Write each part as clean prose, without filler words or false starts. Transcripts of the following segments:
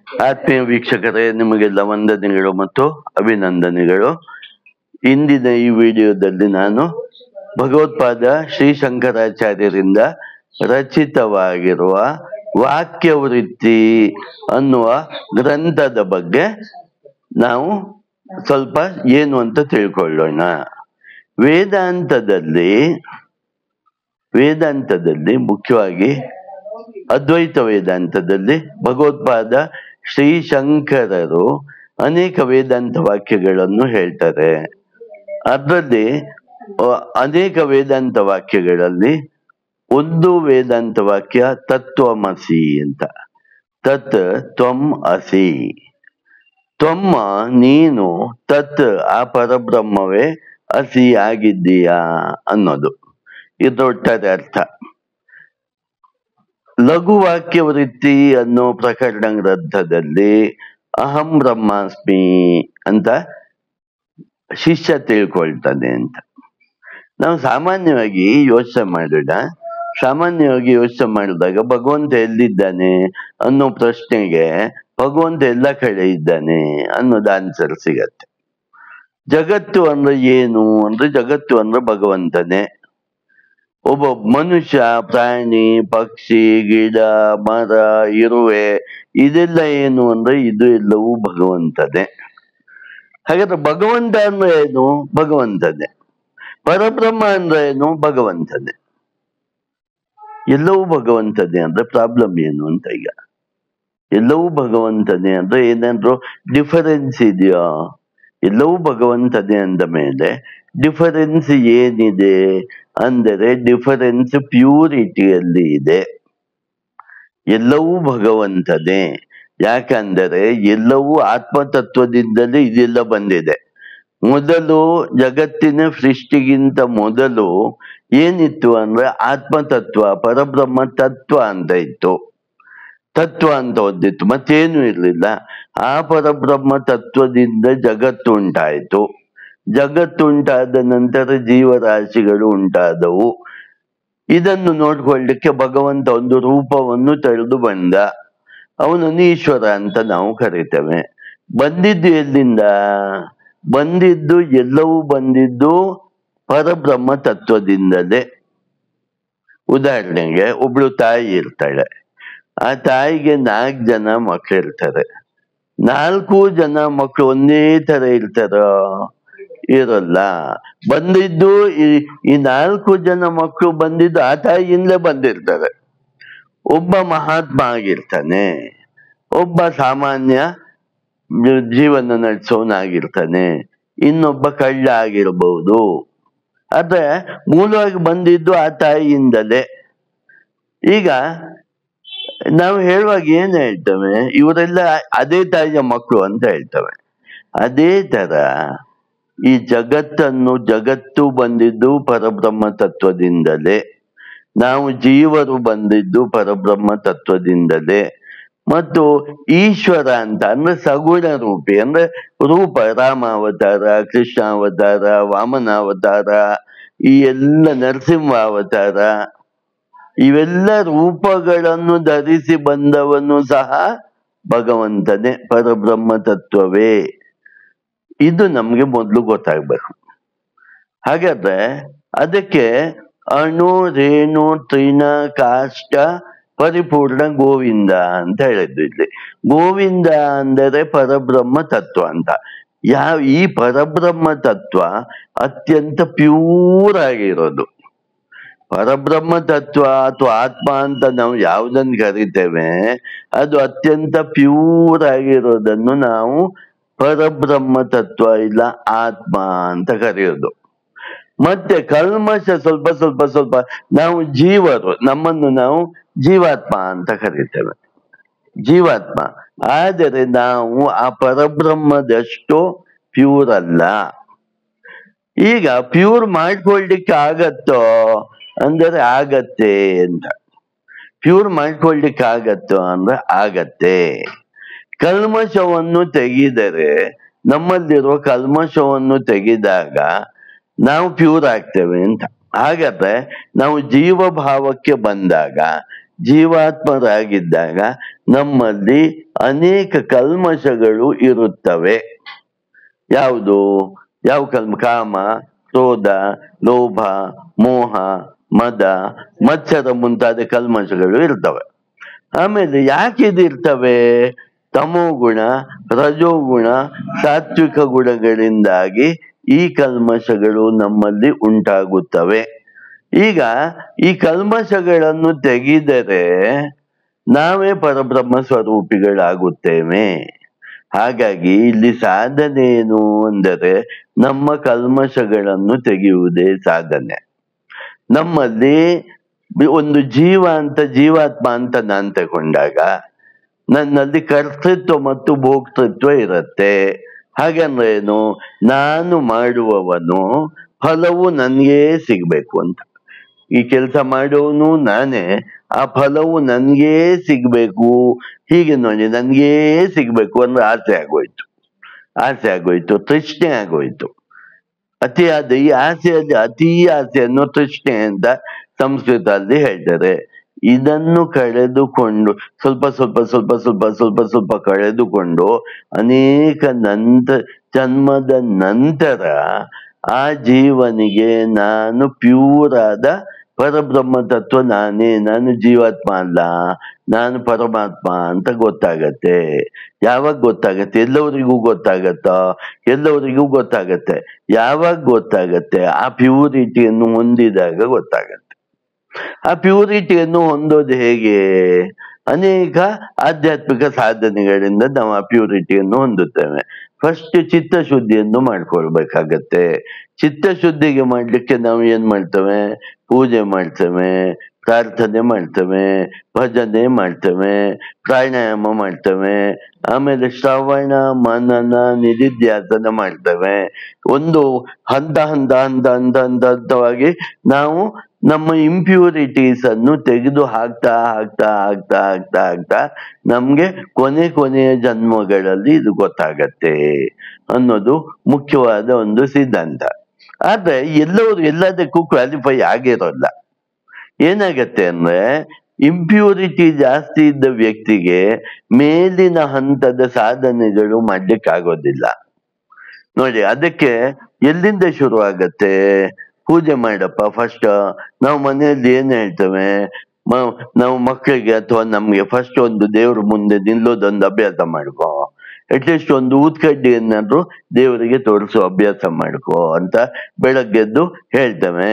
ಆತ್ಮೀಯ ವೀಕ್ಷಕರೇ, ನಿಮಗೆಲ್ಲ ವಂದನೆಗಳು ಮತ್ತು ಅಭಿನಂದನೆಗಳು. ಇಂದಿನ ಈ ವಿಡಿಯೋದಲ್ಲಿ ನಾನು ಭಗವತ್ಪಾದ ಶ್ರೀ ಶಂಕರಾಚಾರ್ಯರಿಂದ ರಚಿತವಾಗಿರುವ ವಾಕ್ಯವೃತ್ತಿ ಅನ್ನುವ ಗ್ರಂಥದ ಬಗ್ಗೆ ನಾವು ಸ್ವಲ್ಪ ಏನು ಅಂತ ತಿಳ್ಕೊಳ್ಳೋಣ. ವೇದಾಂತದಲ್ಲಿ ಮುಖ್ಯವಾಗಿ ಅದ್ವೈತ ವೇದಾಂತದಲ್ಲಿ ಭಗವತ್ಪಾದ ಶ್ರೀ ಶಂಕರರು ಅನೇಕ ವೇದಾಂತ ವಾಕ್ಯಗಳನ್ನು ಹೇಳ್ತಾರೆ. ಅದರಲ್ಲಿ ಅನೇಕ ವೇದಾಂತ ವಾಕ್ಯಗಳಲ್ಲಿ ಒಂದು ವೇದಾಂತ ವಾಕ್ಯ ತತ್ವಮಸಿ ಅಂತ. ತತ್ ತ್ವಂ ಅಸಿ, ತ್ವಮ್ಮ ನೀನು, ತತ್ ಆ ಪರಬ್ರಹ್ಮವೇ, ಅಸಿ ಆಗಿದ್ದೀಯಾ ಅನ್ನೋದು ಇದೊಟ್ಟಾರೆ ಅರ್ಥ. ಲಘು ವಾಕ್ಯವೃತ್ತಿ ಅನ್ನೋ ಪ್ರಕರಣ ಗ್ರಂಥದಲ್ಲಿ ಅಹಂ ಬ್ರಹ್ಮಾಸ್ಮಿ ಅಂತ ಶಿಷ್ಯ ತಿಳ್ಕೊಳ್ತಾನೆ ಅಂತ. ನಾವು ಸಾಮಾನ್ಯವಾಗಿ ಯೋಚನೆ ಮಾಡಿದಾಗ ಭಗವಂತ ಎಲ್ಲಿದ್ದಾನೆ ಅನ್ನೋ ಪ್ರಶ್ನೆಗೆ ಭಗವಂತ ಎಲ್ಲ ಕಡೆ ಇದ್ದಾನೆ ಅನ್ನೋದು ಆನ್ಸರ್ ಸಿಗತ್ತೆ. ಜಗತ್ತು ಅಂದ್ರೆ ಏನು ಅಂದ್ರೆ, ಜಗತ್ತು ಅಂದ್ರೆ ಭಗವಂತನೇ. ಒಬ್ಬ ಮನುಷ್ಯ, ಪ್ರಾಣಿ, ಪಕ್ಷಿ, ಗಿಡ, ಮರ, ಇರುವೆ ಇದೆಲ್ಲ ಏನು ಅಂದ್ರೆ ಇದು ಎಲ್ಲವೂ ಭಗವಂತನೇ. ಹಾಗಾದ್ರೆ ಭಗವಂತ ಅಂದ್ರೆ ಏನು? ಭಗವಂತನೇ. ಪರಬ್ರಹ್ಮ ಅಂದ್ರೆ ಏನು? ಭಗವಂತನೇ. ಎಲ್ಲವೂ ಭಗವಂತನೇ ಅಂದ್ರೆ ಪ್ರಾಬ್ಲಮ್ ಏನು ಅಂತ. ಈಗ ಎಲ್ಲವೂ ಭಗವಂತನೇ ಅಂದ್ರೆ ಏನಾದ್ರು ಡಿಫರೆನ್ಸ್ ಇದೆಯಾ? ಎಲ್ಲವೂ ಭಗವಂತನೇ ಅಂದ ಮೇಲೆ ಡಿಫರೆನ್ಸ್ ಏನಿದೆ ಅಂದರೆ, ಡಿಫರೆನ್ಸ್ ಪ್ಯೂರಿಟಿಯಲ್ಲಿ ಇದೆ. ಎಲ್ಲವೂ ಭಗವಂತನೇ. ಯಾಕಂದರೆ ಎಲ್ಲವೂ ಆತ್ಮತತ್ವದಿಂದಲೇ ಇದೆಲ್ಲ ಬಂದಿದೆ. ಮೊದಲು ಜಗತ್ತಿನ ಸೃಷ್ಟಿಗಿಂತ ಮೊದಲು ಏನಿತ್ತು ಅಂದ್ರೆ ಆತ್ಮತತ್ವ, ಪರಬ್ರಹ್ಮ ತತ್ವ ಅಂತ ಇತ್ತು. ತತ್ವ ಅಂತ ಓದಿತ್ತು, ಮತ್ತೇನು ಇರಲಿಲ್ಲ. ಆ ಪರಬ್ರಹ್ಮ ತತ್ವದಿಂದ ಜಗತ್ತು ಉಂಟಾಯಿತು. ಜಗತ್ತುಂಟಾದ ನಂತರ ಜೀವರಾಶಿಗಳು ಉಂಟಾದವು. ಇದನ್ನು ನೋಡ್ಕೊಳ್ಳಿಕ್ಕೆ ಭಗವಂತ ಒಂದು ರೂಪವನ್ನು ತೆಗೆದು ಬಂದ. ಅವನನ್ನು ಈಶ್ವರ ಅಂತ ನಾವು ಕರಿತೇವೆ. ಬಂದಿದ್ದು ಎಲ್ಲಿಂದ? ಎಲ್ಲವೂ ಬಂದಿದ್ದು ಪರಬ್ರಹ್ಮ ತತ್ವದಿಂದಲೇ. ಉದಾಹರಣೆಗೆ ಒಬ್ಳು ತಾಯಿ ಇರ್ತಾಳೆ. ಆ ತಾಯಿಗೆ 4 ಜನ ಮಕ್ಕಳಿರ್ತಾರೆ. 4 ಜನ ಮಕ್ಕಳು ಒಂದೇ ತರ ಇರ್ತಾರ? ಇರಲ್ಲ. ಬಂದಿದ್ದು ಈ 4 ಜನ ಮಕ್ಕಳು ಬಂದಿದ್ದು ಆ ತಾಯಿಯಿಂದಲೇ ಬಂದಿರ್ತಾರೆ. ಒಬ್ಬ ಮಹಾತ್ಮ ಆಗಿರ್ತಾನೆ, ಒಬ್ಬ ಸಾಮಾನ್ಯ ಜೀವನ ನಡೆಸೋನಾಗಿರ್ತಾನೆ, ಇನ್ನೊಬ್ಬ ಕಳ್ಳ ಆಗಿರ್ಬಹುದು. ಆದ್ರೆ ಮೂಲವಾಗಿ ಬಂದಿದ್ದು ಆ ತಾಯಿಯಿಂದಲೇ. ಈಗ ನಾವು ಹೇಳುವಾಗ ಏನ್ ಹೇಳ್ತೇವೆ? ಇವರೆಲ್ಲ ಅದೇ ತಾಯಿಯ ಮಕ್ಕಳು ಅಂತ ಹೇಳ್ತೇವೆ. ಅದೇ ತರ ಈ ಜಗತ್ತು ಬಂದಿದ್ದು ಪರಬ್ರಹ್ಮ ತತ್ವದಿಂದಲೇ. ನಾವು ಜೀವರು ಬಂದಿದ್ದು ಪರಬ್ರಹ್ಮ ತತ್ವದಿಂದಲೇ. ಮತ್ತು ಈಶ್ವರ ಅಂತ ಅಂದ್ರೆ ಸಗುಣ ರೂಪಿ ಅಂದ್ರೆ ರೂಪ, ರಾಮ ಅವತಾರ, ಕೃಷ್ಣ ಅವತಾರ, ವಾಮನ ಅವತಾರ, ಈ ಎಲ್ಲ ನರಸಿಂಹ ಅವತಾರ, ಇವೆಲ್ಲ ರೂಪಗಳನ್ನು ಧರಿಸಿ ಬಂದವನು ಸಹ ಭಗವಂತನೇ, ಪರಬ್ರಹ್ಮ ತತ್ವವೇ. ಇದು ನಮ್ಗೆ ಮೊದಲು ಗೊತ್ತಾಗ್ಬೇಕು. ಹಾಗಾದ್ರೆ ಅದಕ್ಕೆ ಅಣು ರೇಣು ತೃಣ ಕಾಷ್ಟ ಪರಿಪೂರ್ಣ ಗೋವಿಂದ ಅಂತ ಹೇಳಿದ್ದು. ಇಲ್ಲಿ ಗೋವಿಂದ ಅಂದರೆ ಪರಬ್ರಹ್ಮ ತತ್ವ ಅಂತ. ಈ ಪರಬ್ರಹ್ಮ ತತ್ವ ಅತ್ಯಂತ ಪ್ಯೂರ್ ಆಗಿರೋದು. ಪರಬ್ರಹ್ಮ ತತ್ವ ಅಥವಾ ಆತ್ಮ ಅಂತ ನಾವು ಯಾವುದನ್ನು ಕರಿತೇವೆ ಅದು ಅತ್ಯಂತ ಪ್ಯೂರ್ ಆಗಿರೋದನ್ನು ನಾವು ಪರಬ್ರಹ್ಮ ತತ್ವ ಇಲ್ಲ ಆತ್ಮ ಅಂತ ಕರೆಯೋದು. ಮತ್ತೆ ಕಲ್ಮಶ ಸ್ವಲ್ಪ ನಾವು ಜೀವರು, ನಮ್ಮನ್ನು ನಾವು ಜೀವಾತ್ಮ ಅಂತ ಕರಿತೇವೆ, ಜೀವಾತ್ಮ. ಆದರೆ ನಾವು ಆ ಪರಬ್ರಹ್ಮದಷ್ಟು ಪ್ಯೂರ್ ಅಲ್ಲ. ಈಗ ಪ್ಯೂರ್ ಮಾಡ್ಕೊಳ್ಲಿಕ್ಕೆ ಆಗತ್ತೋ ಅಂದರೆ ಆಗತ್ತೆ ಅಂತ. ಪ್ಯೂರ್ ಮಾಡ್ಕೊಳ್ಲಿಕ್ಕೆ ಆಗತ್ತೋ ಅಂದ್ರೆ ಆಗತ್ತೆ. ಕಲ್ಮಶವನ್ನು ತೆಗೆದರೆ, ನಮ್ಮಲ್ಲಿರುವ ಕಲ್ಮಶವನ್ನು ತೆಗೆದಾಗ ನಾವು ಪ್ಯೂರ್ ಆಗ್ತೇವೆ ಅಂತ. ಹಾಗಾದ್ರೆ ನಾವು ಜೀವಭಾವಕ್ಕೆ ಬಂದಾಗ, ಜೀವಾತ್ಮರಾಗಿದ್ದಾಗ ನಮ್ಮಲ್ಲಿ ಅನೇಕ ಕಲ್ಮಶಗಳು ಇರುತ್ತವೆ. ಯಾವುದು? ಯಾವ ಕಾಮ, ಕ್ರೋಧ, ಲೋಭ, ಮೋಹ, ಮದ, ಮತ್ಸರ ಮುಂತಾದ ಕಲ್ಮಶಗಳು ಇರ್ತವೆ. ಆಮೇಲೆ ಯಾಕೆ ಇದಿರ್ತವೆ? ತಮೋಗುಣ, ರಜೋಗುಣ, ಸಾತ್ವಿಕ ಗುಣಗಳಿಂದಾಗಿ ಈ ಕಲ್ಮಶಗಳು ನಮ್ಮಲ್ಲಿ ಉಂಟಾಗುತ್ತವೆ. ಈಗ ಈ ಕಲ್ಮಶಗಳನ್ನು ತೆಗೆದರೆ ನಾವೇ ಪರಬ್ರಹ್ಮ ಸ್ವರೂಪಿಗಳಾಗುತ್ತೇವೆ. ಹಾಗಾಗಿ ಇಲ್ಲಿ ಸಾಧನೆ ಏನು ಅಂದರೆ ನಮ್ಮ ಕಲ್ಮಶಗಳನ್ನು ತೆಗೆಯುವುದೇ ಸಾಧನೆ. ನಮ್ಮಲ್ಲಿ ಒಂದು ಜೀವಾತ್ಮ ಅಂತ ನಾನು ತಗೊಂಡಾಗ ನನ್ನಲ್ಲಿ ಕರ್ತೃತ್ವ ಮತ್ತು ಭೋಕ್ತೃತ್ವ ಇರುತ್ತೆ. ಹಾಗಂದ್ರೆ ಏನು? ನಾನು ಮಾಡುವವನು, ಫಲವು ನನಗೇ ಸಿಗ್ಬೇಕು ಅಂತ. ಈ ಕೆಲಸ ಮಾಡೋನು ನಾನೇ, ಆ ಫಲವು ನನ್ಗೇ ಸಿಗ್ಬೇಕು, ಹೀಗೆ ನೋಡಿ ನನ್ಗೇ ಸಿಗ್ಬೇಕು ಅಂದ್ರೆ ಆಸೆ ಆಗೋಯ್ತು, ತೃಷ್ಣೆ ಆಗೋಯ್ತು. ಅತಿಯಾದ ಈ ಆಸೆಯಲ್ಲಿ ಅತಿ ಆಸೆಯನ್ನು ತೃಷ್ಣೆ ಅಂತ ಸಂಸ್ಕೃತದಲ್ಲಿ ಹೇಳ್ತಾರೆ. ಇದನ್ನು ಕಳೆದುಕೊಂಡು ಸ್ವಲ್ಪ ಸ್ವಲ್ಪ ಸ್ವಲ್ಪ ಸ್ವಲ್ಪ ಸ್ವಲ್ಪ ಸ್ವಲ್ಪ ಕಳೆದುಕೊಂಡು ಅನೇಕ ಜನ್ಮದ ನಂತರ ಆ ಜೀವನಿಗೆ ನಾನು ಪ್ಯೂರ್ ಆದ ಪರಬ್ರಹ್ಮ ತತ್ವ ನಾನೇ, ನಾನು ಜೀವಾತ್ಮ ಅಲ್ಲ, ನಾನು ಪರಮಾತ್ಮ ಅಂತ ಗೊತ್ತಾಗತ್ತೆ. ಯಾವಾಗ ಗೊತ್ತಾಗತ್ತೆ? ಎಲ್ಲವರಿಗೂ ಗೊತ್ತಾಗತ್ತಾ? ಎಲ್ಲವರಿಗೂ ಗೊತ್ತಾಗತ್ತೆ. ಯಾವಾಗ ಗೊತ್ತಾಗತ್ತೆ? ಆ ಪ್ಯೂರಿಟಿಯನ್ನು ಹೊಂದಿದಾಗ ಗೊತ್ತಾಗತ್ತೆ. ಆ ಪ್ಯೂರಿಟಿಯನ್ನು ಹೊಂದೋದು ಹೇಗೆ? ಅನೇಕ ಆಧ್ಯಾತ್ಮಿಕ ಸಾಧನೆಗಳಿಂದ ನಾವು ಆ ಪ್ಯೂರಿಟಿಯನ್ನು ಹೊಂದುತ್ತೇವೆ. ಫಸ್ಟ್ ಚಿತ್ತಶುದ್ಧಿಯನ್ನು ಮಾಡ್ಕೊಳ್ಬೇಕಾಗತ್ತೆ. ಚಿತ್ತಶುದ್ಧಿಗೆ ಮಾಡ್ಲಿಕ್ಕೆ ನಾವು ಏನ್ ಮಾಡ್ತೇವೆ? ಪೂಜೆ ಮಾಡ್ತೇವೆ, ಪ್ರಾರ್ಥನೆ ಮಾಡ್ತೇವೆ, ಭಜನೆ ಮಾಡ್ತೇವೆ, ಪ್ರಾಣಾಯಾಮ ಮಾಡ್ತೇವೆ, ಆಮೇಲೆ ಶ್ರವಣ ಮನನ ನಿಧಿಧ್ಯಾಸನ ಮಾಡ್ತೇವೆ. ಒಂದು ಹಂತವಾಗಿ ನಾವು ನಮ್ಮ ಇಂಪ್ಯೂರಿಟೀಸ್ ಅನ್ನು ತೆಗೆದು ಹಾಕ್ತಾ ನಮ್ಗೆ ಕೊನೆಯ ಜನ್ಮಗಳಲ್ಲಿ ಇದು ಗೊತ್ತಾಗತ್ತೆ ಅನ್ನೋದು ಮುಖ್ಯವಾದ ಒಂದು ಸಿದ್ಧಾಂತ. ಆದ್ರೆ ಎಲ್ಲದಕ್ಕೂ ಕ್ವಾಲಿಫೈ ಆಗಿರೋಲ್ಲ. ಏನಾಗತ್ತೆ ಅಂದ್ರೆ ಇಂಪ್ಯೂರಿಟಿ ಜಾಸ್ತಿ ಇದ್ದ ವ್ಯಕ್ತಿಗೆ ಮೇಲಿನ ಹಂತದ ಸಾಧನೆಗಳು ಮಾಡ್ಲಿಕ್ಕಾಗೋದಿಲ್ಲ. ನೋಡಿ, ಅದಕ್ಕೆ ಎಲ್ಲಿಂದ ಶುರು ಆಗತ್ತೆ? ಪೂಜೆ ಮಾಡಪ್ಪ ಫಸ್ಟ್. ನಾವು ಮನೆಯಲ್ಲಿ ಏನ್ ಹೇಳ್ತೇವೆ? ನಾವು ಮಕ್ಕಳಿಗೆ ಅಥವಾ ನಮ್ಗೆ ಫಸ್ಟ್ ಒಂದು ದೇವ್ರ ಮುಂದೆ ನಿಲ್ಲೋದೊಂದು ಅಭ್ಯಾಸ ಮಾಡ್ಕೋ, ಅಟ್ಲೀಸ್ಟ್ ಒಂದು ಊದ್ಕಡ್ಡಿ ಏನಾದ್ರು ದೇವರಿಗೆ ತೋರಿಸೋ ಅಭ್ಯಾಸ ಮಾಡ್ಕೋ ಅಂತ ಬೆಳಗ್ಗೆದ್ದು ಹೇಳ್ತೇವೆ.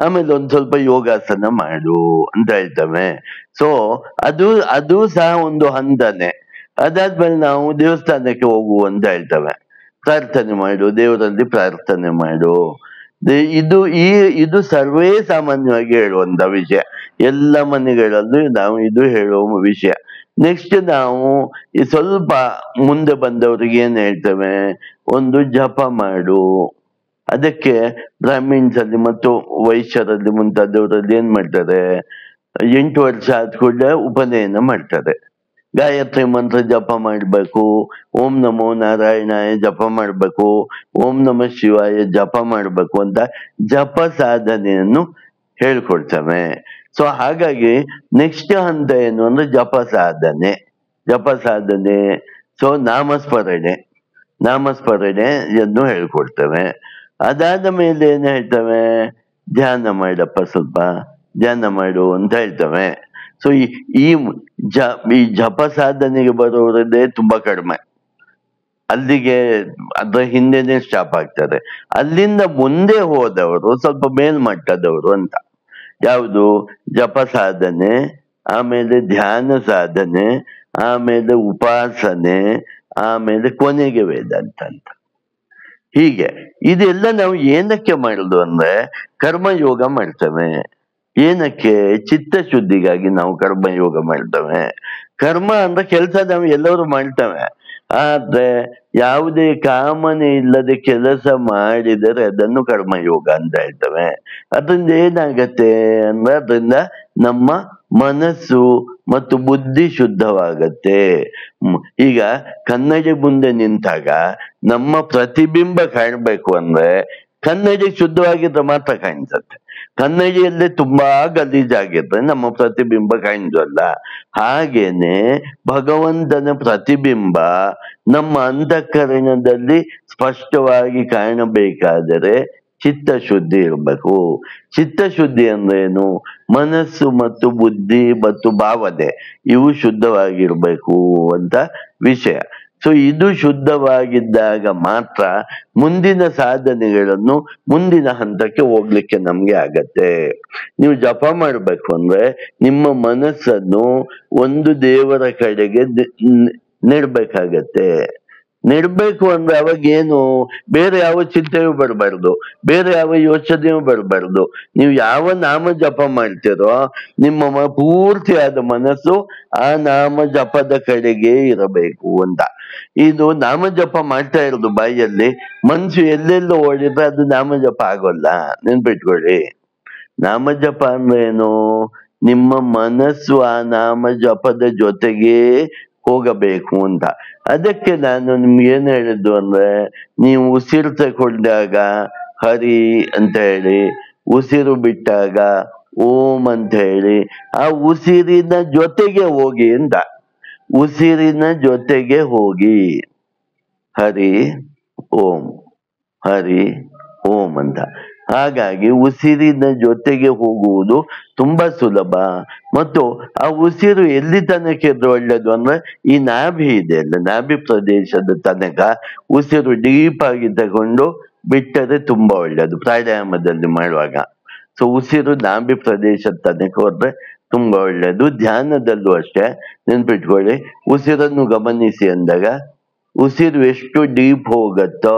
ಆಮೇಲೆ ಒಂದ್ ಸ್ವಲ್ಪ ಯೋಗಾಸನ ಮಾಡು ಅಂತ ಹೇಳ್ತೇವೆ. ಸೊ ಅದು ಸಹ ಒಂದು ಹಂತನೆ. ಅದಾದ್ಮೇಲೆ ನಾವು ದೇವಸ್ಥಾನಕ್ಕೆ ಹೋಗು ಅಂತ ಹೇಳ್ತೇವೆ. ಪ್ರಾರ್ಥನೆ ಮಾಡು, ದೇವರಲ್ಲಿ ಪ್ರಾರ್ಥನೆ ಮಾಡು. ಇದು ಸರ್ವೇ ಸಾಮಾನ್ಯವಾಗಿ ಹೇಳುವಂತ ವಿಷಯ. ಎಲ್ಲ ಮನೆಗಳಲ್ಲೂ ನಾವು ಇದು ಹೇಳುವ ವಿಷಯ. ನೆಕ್ಸ್ಟ್ ನಾವು ಈ ಸ್ವಲ್ಪ ಮುಂದೆ ಬಂದವ್ರಿಗೆ ಏನ್ ಹೇಳ್ತೇವೆ? ಒಂದು ಜಪ ಮಾಡು. ಅದಕ್ಕೆ ಬ್ರಾಹ್ಮಿನ್ಸ್ ಅಲ್ಲಿ ಮತ್ತು ವೈಶ್ಯರಲ್ಲಿ ಮುಂತಾದವರಲ್ಲಿ ಏನ್ ಮಾಡ್ತಾರೆ? 8 ವರ್ಷ ಆದ ಕೂಡಲೇ ಉಪನಯನ ಮಾಡ್ತಾರೆ. ಗಾಯತ್ರಿ ಮಂತ್ರ ಜಪ ಮಾಡ್ಬೇಕು, ಓಂ ನಮೋ ನಾರಾಯಣಾಯ ಜಪ ಮಾಡ್ಬೇಕು, ಓಂ ನಮ ಶಿವಾಯ ಜಪ ಮಾಡ್ಬೇಕು ಅಂತ ಜಪ ಸಾಧನೆಯನ್ನು ಹೇಳ್ಕೊಡ್ತೇವೆ. ಸೊ ಹಾಗಾಗಿ ನೆಕ್ಸ್ಟ್ ಹಂತ ಏನು ಅಂದ್ರೆ ಜಪ ಸಾಧನೆ. ಸೊ ನಾಮಸ್ಮರಣೆಯನ್ನು ಹೇಳ್ಕೊಡ್ತೇವೆ. ಅದಾದ ಮೇಲೆ ಏನ್ ಹೇಳ್ತೇವೆ? ಧ್ಯಾನ ಮಾಡಪ್ಪ, ಸ್ವಲ್ಪ ಧ್ಯಾನ ಮಾಡು ಅಂತ ಹೇಳ್ತೇವೆ. ಸೊ ಈ ಜಪ ಸಾಧನೆಗೆ ಬರೋರದ್ದೇ ತುಂಬಾ ಕಡಿಮೆ. ಅಲ್ಲಿಗೆ ಅದ್ರ ಹಿಂದೆನೆ ಸ್ಟಾಪ್ ಆಗ್ತಾರೆ. ಅಲ್ಲಿಂದ ಮುಂದೆ ಹೋದವರು ಸ್ವಲ್ಪ ಮೇಲ್ಮಟ್ಟದವರು ಅಂತ. ಯಾವುದು? ಜಪ ಸಾಧನೆ, ಆಮೇಲೆ ಧ್ಯಾನ ಸಾಧನೆ, ಆಮೇಲೆ ಉಪಾಸನೆ, ಆಮೇಲೆ ಕೊನೆಗೆ ವೇದಾಂತ ಅಂತ. ಹೀಗೆ ಇದೆಲ್ಲ ನಾವು ಏನಕ್ಕೆ ಮಾಡುದು ಅಂದ್ರೆ ಕರ್ಮಯೋಗ ಮಾಡ್ತೇವೆ. ಏನಕ್ಕೆ? ಚಿತ್ತಶುದ್ಧಿಗಾಗಿ ನಾವು ಕರ್ಮಯೋಗ ಮಾಡ್ತೇವೆ. ಕರ್ಮ ಅಂದ್ರೆ ಕೆಲಸ ನಾವು ಎಲ್ಲರೂ ಮಾಡ್ತೇವೆ. ಆದ್ರೆ ಯಾವುದೇ ಕಾಮನೆ ಇಲ್ಲದೆ ಕೆಲಸ ಮಾಡಿದರೆ ಅದನ್ನು ಕರ್ಮಯೋಗ ಅಂತ ಹೇಳ್ತೇವೆ. ಅದರಿಂದ ಏನಾಗತ್ತೆ ಅಂದ್ರೆ ಅದರಿಂದ ನಮ್ಮ ಮನಸ್ಸು ಮತ್ತು ಬುದ್ಧಿ ಶುದ್ಧವಾಗತ್ತೆ. ಈಗ ಕನ್ನಡಿ ಮುಂದೆ ನಿಂತಾಗ ನಮ್ಮ ಪ್ರತಿಬಿಂಬ ಕಾಣ್ಬೇಕು ಅಂದ್ರೆ ಕನ್ನಡಿ ಶುದ್ಧವಾಗಿದ್ರೆ ಮಾತ್ರ ಕಾಣಿಸುತ್ತೆ. ಕನ್ನಡಿಯಲ್ಲೇ ತುಂಬಾ ಗಲೀಜಾಗಿದ್ರೆ ನಮ್ಮ ಪ್ರತಿಬಿಂಬ ಕಾಣಿಸಲ್ಲ. ಹಾಗೇನೆ ಭಗವಂತನ ಪ್ರತಿಬಿಂಬ ನಮ್ಮ ಅಂತಃಕರಣದಲ್ಲಿ ಸ್ಪಷ್ಟವಾಗಿ ಕಾಣಬೇಕಾದರೆ ಚಿತ್ತಶುದ್ಧಿ ಇರಬೇಕು. ಚಿತ್ತಶುದ್ಧಿ ಅಂದ್ರೇನು? ಮನಸ್ಸು ಮತ್ತು ಬುದ್ಧಿ ಮತ್ತು ಭಾವನೆ ಇವು ಶುದ್ಧವಾಗಿರ್ಬೇಕು ಅಂತ ವಿಷಯ. ಸೊ ಇದು ಶುದ್ಧವಾಗಿದ್ದಾಗ ಮಾತ್ರ ಮುಂದಿನ ಸಾಧನೆಗಳನ್ನು ಮುಂದಿನ ಹಂತಕ್ಕೆ ಹೋಗ್ಲಿಕ್ಕೆ ನಮ್ಗೆ ಆಗತ್ತೆ. ನೀವು ಜಪ ಮಾಡ್ಬೇಕು ಅಂದ್ರೆ ನಿಮ್ಮ ಮನಸ್ಸನ್ನು ಒಂದು ದೇವರ ಕಡೆಗೆ ನೆಡ್ಬೇಕಾಗತ್ತೆ. ನೆಡ್ಬೇಕು ಅಂದ್ರೆ ಅವಾಗ ಏನು, ಬೇರೆ ಯಾವ ಚಿಂತೆಯೂ ಬರಬಾರ್ದು, ಬೇರೆ ಯಾವ ಯೋಚನೆಯೂ ಬರಬಾರ್ದು. ನೀವು ಯಾವ ನಾಮ ಜಪ ಮಾಡ್ತೀರೋ ನಿಮ್ಮ ಪೂರ್ತಿಯಾದ ಮನಸ್ಸು ಆ ನಾಮ ಜಪದ ಕಡೆಗೆ ಇರಬೇಕು ಅಂತ. ಇದು ನಾಮ ಜಪ ಮಾಡ್ತಾ ಇರೋದು ಬಾಯಲ್ಲಿ, ಮನ್ಸು ಎಲ್ಲೆಲ್ಲೋ ಓಡಿದ್ರೆ ಅದು ನಾಮ ಜಪ ಆಗೋಲ್ಲ, ನೆನ್ಪಿಟ್ಕೊಳ್ಳಿ. ನಾಮ ಜಪ ಅಂದ್ರೆ ಏನು? ನಿಮ್ಮ ಮನಸ್ಸು ಆ ನಾಮ ಜಪದ ಜೊತೆಗೆ ಹೋಗಬೇಕು ಅಂತ. ಅದಕ್ಕೆ ನಾನು ನಿಮ್ಗೆ ಏನ್ ಹೇಳಿದ್ದು ಅಂದ್ರೆ, ನೀವು ಉಸಿರು ತಗೊಂಡಾಗ ಹರಿ ಅಂತ ಹೇಳಿ, ಉಸಿರು ಬಿಟ್ಟಾಗ ಓಂ ಅಂತ ಹೇಳಿ, ಆ ಉಸಿರಿನ ಜೊತೆಗೆ ಹೋಗಿ ಅಂತ. ಉಸಿರಿನ ಜೊತೆಗೆ ಹೋಗಿ ಹರಿ ಓಂ, ಹರಿ ಓಂ ಅಂತ. ಹಾಗಾಗಿ ಉಸಿರಿನ ಜೊತೆಗೆ ಹೋಗುವುದು ತುಂಬಾ ಸುಲಭ. ಮತ್ತು ಆ ಉಸಿರು ಎಲ್ಲಿ ತನಕ ಇದ್ರೆ ಒಳ್ಳೇದು ಅಂದ್ರೆ, ಈ ನಾಭಿ ಇದೆ ಅಲ್ಲ, ನಾಭಿ ಪ್ರದೇಶದ ತನಕ ಉಸಿರು ಡೀಪ್ ಆಗಿ ತಗೊಂಡು ಬಿಟ್ಟರೆ ತುಂಬಾ ಒಳ್ಳೇದು ಪ್ರಾಣಾಯಾಮದಲ್ಲಿ ಮಾಡುವಾಗ. ಸೊ ಉಸಿರು ನಾಭಿ ಪ್ರದೇಶದ ತನಕ ಹೋದ್ರೆ ತುಂಬಾ ಒಳ್ಳೇದು. ಧ್ಯಾನದಲ್ಲೂ ಅಷ್ಟೇ, ನೆನ್ಪಿಟ್ಕೊಳ್ಳಿ, ಉಸಿರನ್ನು ಗಮನಿಸಿ ಅಂದಾಗ ಉಸಿರು ಎಷ್ಟು ಡೀಪ್ ಹೋಗತ್ತೋ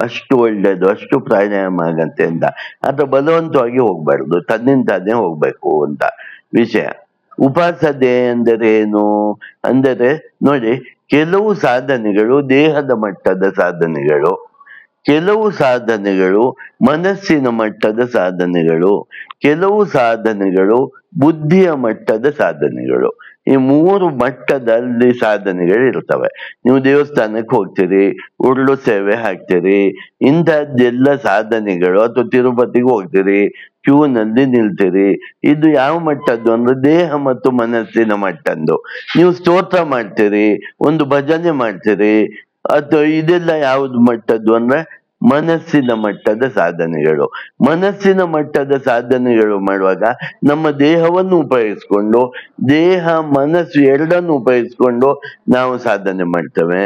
ಅಷ್ಟು ಒಳ್ಳೇದು, ಅಷ್ಟು ಪ್ರಾಣಾಯಾಮ ಆಗತ್ತೆ ಅಂತ. ಅಥವಾ ಬಲವಂತವಾಗಿ ಹೋಗ್ಬಾರ್ದು, ತನ್ನಿಂತಾನೇ ಹೋಗ್ಬೇಕು ಅಂತ ವಿಷಯ. ಉಪಾಸನೆ ಅಂದರೆ ಏನು ಅಂದರೆ ನೋಡಿ, ಕೆಲವು ಸಾಧನೆಗಳು ದೇಹದ ಮಟ್ಟದ ಸಾಧನೆಗಳು, ಕೆಲವು ಸಾಧನೆಗಳು ಮನಸ್ಸಿನ ಮಟ್ಟದ ಸಾಧನೆಗಳು, ಕೆಲವು ಸಾಧನೆಗಳು ಬುದ್ಧಿಯ ಮಟ್ಟದ ಸಾಧನೆಗಳು. ಈ ಮೂರು ಮಟ್ಟದಲ್ಲಿ ಸಾಧನೆಗಳು ಇರ್ತವೆ. ನೀವು ದೇವಸ್ಥಾನಕ್ಕೆ ಹೋಗ್ತೀರಿ, ಉರುಳು ಸೇವೆ ಹಾಕ್ತೀರಿ, ಇಂಥದ್ದೆಲ್ಲ ಸಾಧನೆಗಳು. ಅಥವಾ ತಿರುಪತಿಗೆ ಹೋಗ್ತೀರಿ, ಕ್ಯೂನಲ್ಲಿ ನಿಲ್ತೀರಿ, ಇದು ಯಾವ ಮಟ್ಟದ್ದು ಅಂದ್ರೆ ದೇಹ ಮತ್ತು ಮನಸ್ಸಿನ ಮಟ್ಟದ್ದು. ನೀವು ಸ್ತೋತ್ರ ಮಾಡ್ತೀರಿ, ಒಂದು ಭಜನೆ ಮಾಡ್ತೀರಿ, ಅಥವಾ ಇದೆಲ್ಲ ಯಾವ್ದು ಮಟ್ಟದ್ದು ಅಂದ್ರೆ ಮನಸ್ಸಿನ ಮಟ್ಟದ ಸಾಧನೆಗಳು. ಮನಸ್ಸಿನ ಮಟ್ಟದ ಸಾಧನೆಗಳು ಮಾಡುವಾಗ ನಮ್ಮ ದೇಹವನ್ನು ಉಪಯೋಗಿಸ್ಕೊಂಡು, ದೇಹ ಮನಸ್ಸು ಎರಡನ್ನು ಉಪಯೋಗಿಸ್ಕೊಂಡು ನಾವು ಸಾಧನೆ ಮಾಡ್ತೇವೆ.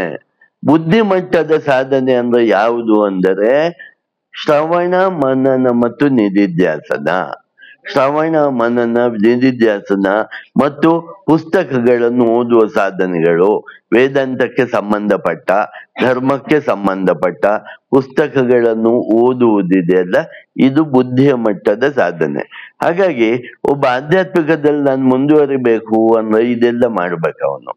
ಬುದ್ಧಿ ಮಟ್ಟದ ಸಾಧನೆ ಅಂದ್ರೆ ಯಾವುದು ಅಂದರೆ ಶ್ರವಣ ಮನನ ಮತ್ತು ನಿಧಿಧ್ಯಾಸನ. ಶ್ರವಣ ಮನನ ನಿಧಿಧ್ಯಾಸನ ಮತ್ತು ಪುಸ್ತಕಗಳನ್ನು ಓದುವ ಸಾಧನೆಗಳು, ವೇದಾಂತಕ್ಕೆ ಸಂಬಂಧಪಟ್ಟ, ಧರ್ಮಕ್ಕೆ ಸಂಬಂಧಪಟ್ಟ ಪುಸ್ತಕಗಳನ್ನು ಓದುವುದಿದೆಯಲ್ಲ, ಇದು ಬುದ್ಧಿಯ ಮಟ್ಟದ ಸಾಧನೆ. ಹಾಗಾಗಿ ಒಬ್ಬ ಆಧ್ಯಾತ್ಮಿಕದಲ್ಲಿ ನಾನು ಮುಂದುವರಿಬೇಕು ಅಂದ್ರೆ ಇದೆಲ್ಲ ಮಾಡ್ಬೇಕು ಅವನು.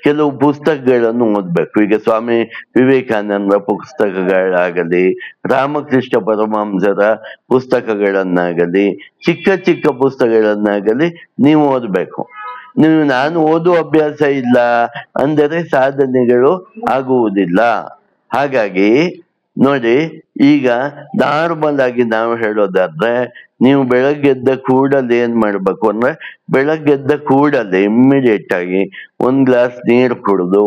ಕೆಲವು ಪುಸ್ತಕಗಳನ್ನು ಓದ್ಬೇಕು. ಈಗ ಸ್ವಾಮಿ ವಿವೇಕಾನಂದರ ಪುಸ್ತಕಗಳಾಗಲಿ, ರಾಮಕೃಷ್ಣ ಪರಮಹಂಸರ ಪುಸ್ತಕಗಳನ್ನಾಗಲಿ, ಚಿಕ್ಕ ಚಿಕ್ಕ ಪುಸ್ತಕಗಳನ್ನಾಗಲಿ ನೀವು ಓದ್ಬೇಕು. ನಾನು ಓದುವ ಅಭ್ಯಾಸ ಇಲ್ಲ ಅಂದರೆ ಸಾಧನೆಗಳು ಆಗುವುದಿಲ್ಲ. ಹಾಗಾಗಿ ನೋಡಿ, ಈಗ ನಾರ್ಮಲ್ ಆಗಿ ನಾವು ಹೇಳೋದಾದ್ರೆ, ನೀವು ಬೆಳಗ್ಗೆದ್ದ ಕೂಡಲೇ ಏನ್ ಮಾಡ್ಬೇಕು ಅಂದ್ರೆ, ಬೆಳಗ್ಗೆದ್ದ ಕೂಡಲೇ ಇಮ್ಮಿಡಿಯೇಟ್ ಆಗಿ ಒಂದ್ ಗ್ಲಾಸ್ ನೀರು ಕುಡಿದು